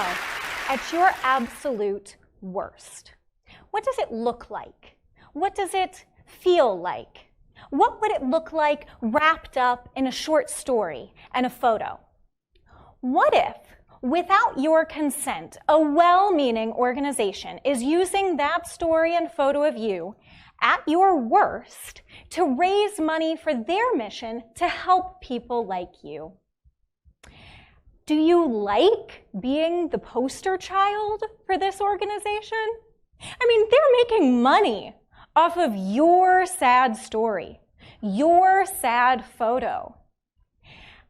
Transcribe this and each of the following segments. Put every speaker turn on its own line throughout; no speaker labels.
yourself at your absolute worst. What does it look like? What does it feel like? What would it look like wrapped up in a short story and a photo? What if, without your consent, a well-meaning organization is using that story and photo of you at your worst to raise money for their mission to help people like you? Do you like being the poster child for this organization? I mean, they're making money off of your sad story, your sad photo.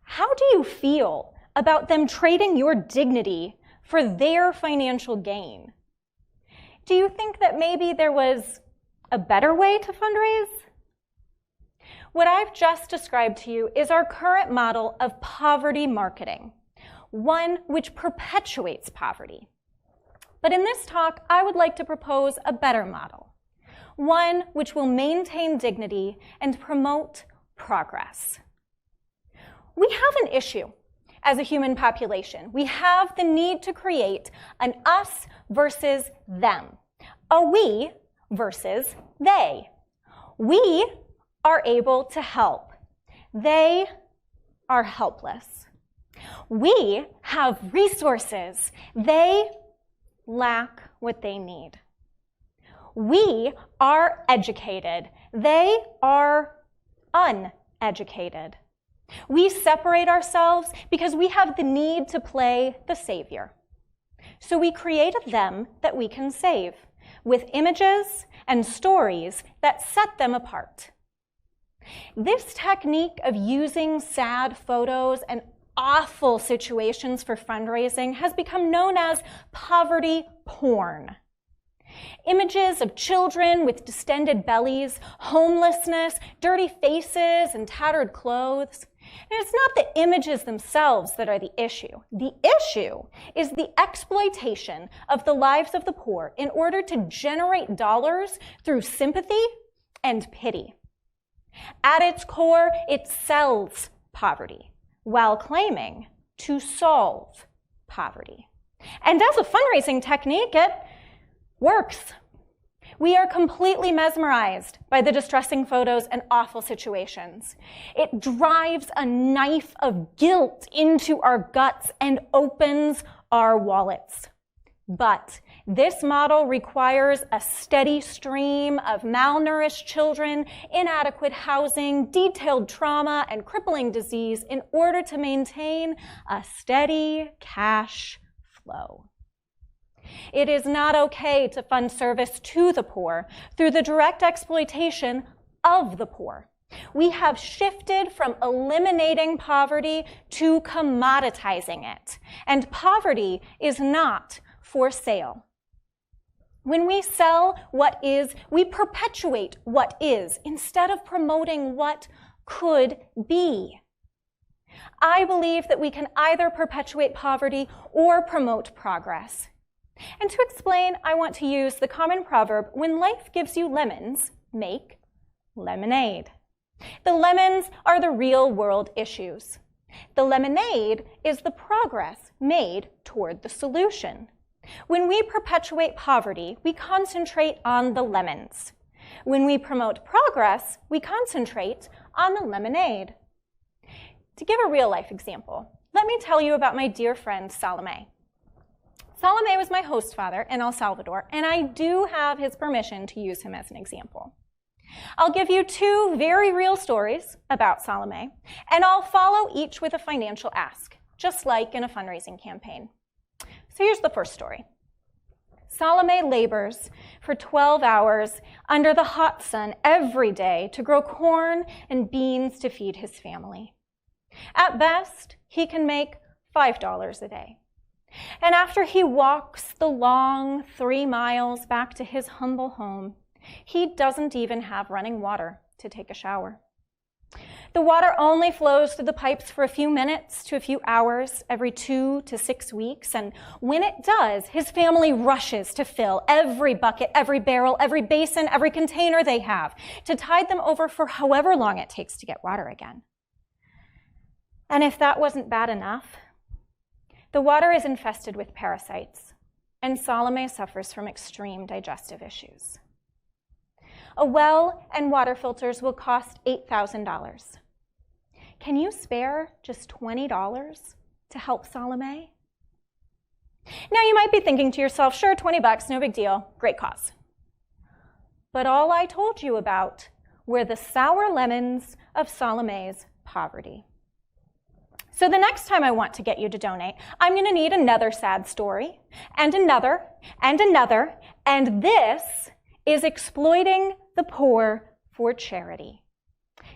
How do you feel about them trading your dignity for their financial gain? Do you think that maybe there was a better way to fundraise? What I've just described to you is our current model of poverty marketing, one which perpetuates poverty. But in this talk, I would like to propose a better model, one which will maintain dignity and promote progress. We have an issue as a human population. We have the need to create an us versus them, a we versus they. We are able to help. They are helpless. We have resources. They lack what they need. We are educated. They are uneducated. We separate ourselves because we have the need to play the savior. So we create a them that we can save with images and stories that set them apart. This technique of using sad photos and awful situations for fundraising has become known as poverty porn. Images of children with distended bellies, homelessness, dirty faces, and tattered clothes. And it's not the images themselves that are the issue. The issue is the exploitation of the lives of the poor in order to generate dollars through sympathy and pity. At its core, it sells poverty while claiming to solve poverty. And as a fundraising technique, it works. We are completely mesmerized by the distressing photos and awful situations. It drives a knife of guilt into our guts and opens our wallets. But this model requires a steady stream of malnourished children, inadequate housing, detailed trauma, and crippling disease in order to maintain a steady cash flow. It is not okay to fund service to the poor through the direct exploitation of the poor. We have shifted from eliminating poverty to commoditizing it, and poverty is not for sale. When we sell what is, we perpetuate what is instead of promoting what could be. I believe that we can either perpetuate poverty or promote progress. And to explain, I want to use the common proverb, when life gives you lemons, make lemonade. The lemons are the real world issues. The lemonade is the progress made toward the solution. When we perpetuate poverty, we concentrate on the lemons. When we promote progress, we concentrate on the lemonade. To give a real-life example, let me tell you about my dear friend Salome. Salome was my host father in El Salvador, and I do have his permission to use him as an example. I'll give you two very real stories about Salome, and I'll follow each with a financial ask, just like in a fundraising campaign. So here's the first story. Salome labors for 12 hours under the hot sun every day to grow corn and beans to feed his family. At best, he can make $5 a day. And after he walks the long 3 miles back to his humble home, he doesn't even have running water to take a shower. The water only flows through the pipes for a few minutes to a few hours every 2 to 6 weeks, and when it does, his family rushes to fill every bucket, every barrel, every basin, every container they have to tide them over for however long it takes to get water again. And if that wasn't bad enough, The water is infested with parasites, and Salome suffers from extreme digestive issues. A well and water filters will cost $8,000. Can you spare just $20 to help Salome? Now you might be thinking to yourself, sure, $20, no big deal, great cause. But all I told you about were the sour lemons of Salome's poverty. So the next time I want to get you to donate, I'm going to need another sad story, and another, and another, and this is exploiting the poor for charity.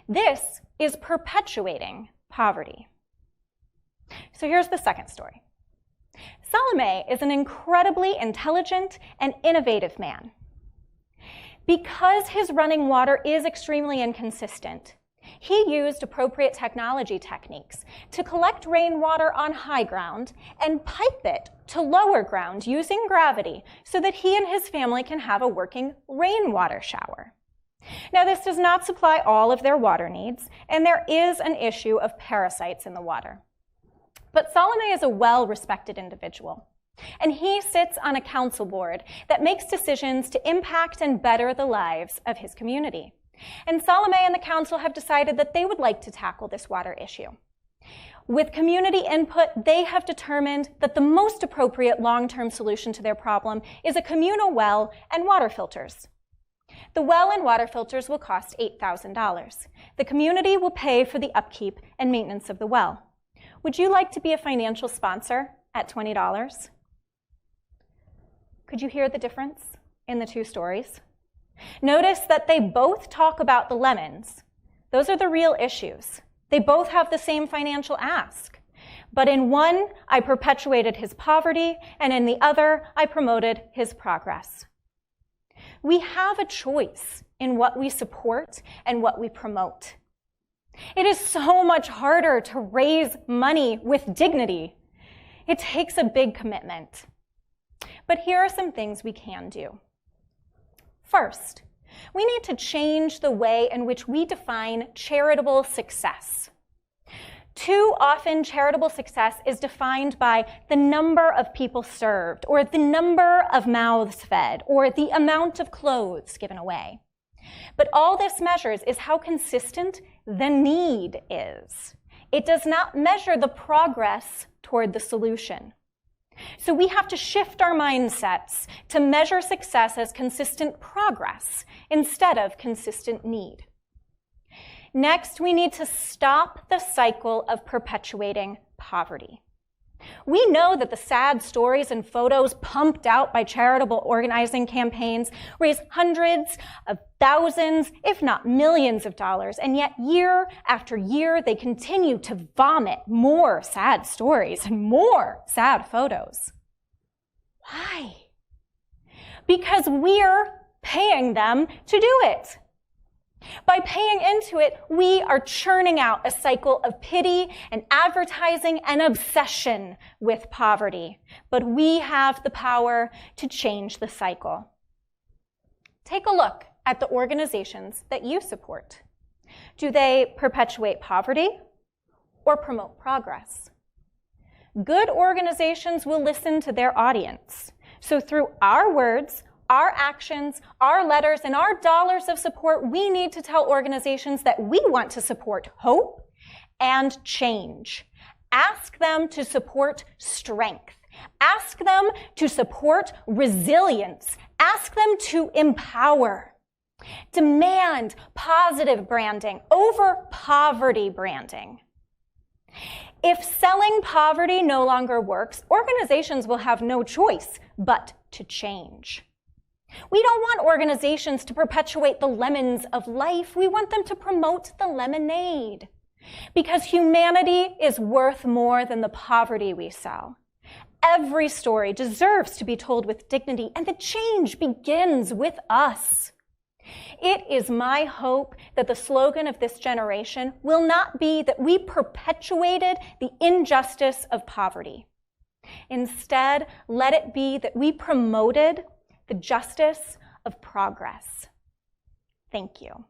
This is perpetuating poverty. So here's the second story. Salome is an incredibly intelligent and innovative man. Because his running water is extremely inconsistent, he used appropriate technology techniques to collect rainwater on high ground and pipe it to lower ground using gravity so that he and his family can have a working rainwater shower. Now, this does not supply all of their water needs, and there is an issue of parasites in the water. But Salome is a well-respected individual, and he sits on a council board that makes decisions to impact and better the lives of his community. And Salome and the council have decided that they would like to tackle this water issue. With community input, they have determined that the most appropriate long-term solution to their problem is a communal well and water filters. The well and water filters will cost $8,000. The community will pay for the upkeep and maintenance of the well. Would you like to be a financial sponsor at $20? Could you hear the difference in the two stories? Notice that they both talk about the lemons. Those are the real issues. They both have the same financial ask. But in one, I perpetuated his poverty, and in the other, I promoted his progress. We have a choice in what we support and what we promote. It is so much harder to raise money with dignity. It takes a big commitment. But here are some things we can do. First, we need to change the way in which we define charitable success. Too often, charitable success is defined by the number of people served, or the number of mouths fed, or the amount of clothes given away. But all this measures is how consistent the need is. It does not measure the progress toward the solution. So we have to shift our mindsets to measure success as consistent progress instead of consistent need. Next, we need to stop the cycle of perpetuating poverty. We know that the sad stories and photos pumped out by charitable organizing campaigns raise hundreds of thousands, if not millions of dollars, and yet year after year they continue to vomit more sad stories and more sad photos. Why? Because we're paying them to do it. By paying into it, we are churning out a cycle of pity and advertising and obsession with poverty. But we have the power to change the cycle. Take a look at the organizations that you support. Do they perpetuate poverty or promote progress? Good organizations will listen to their audience. So through our words, our actions, our letters, and our dollars of support, we need to tell organizations that we want to support hope and change. Ask them to support strength. Ask them to support resilience. Ask them to empower. Demand positive branding over poverty branding. If selling poverty no longer works, organizations will have no choice but to change. We don't want organizations to perpetuate the lemons of life. We want them to promote the lemonade. Because humanity is worth more than the poverty we sell. Every story deserves to be told with dignity, and the change begins with us. It is my hope that the slogan of this generation will not be that we perpetuated the injustice of poverty. Instead, let it be that we promoted the justice of progress. Thank you.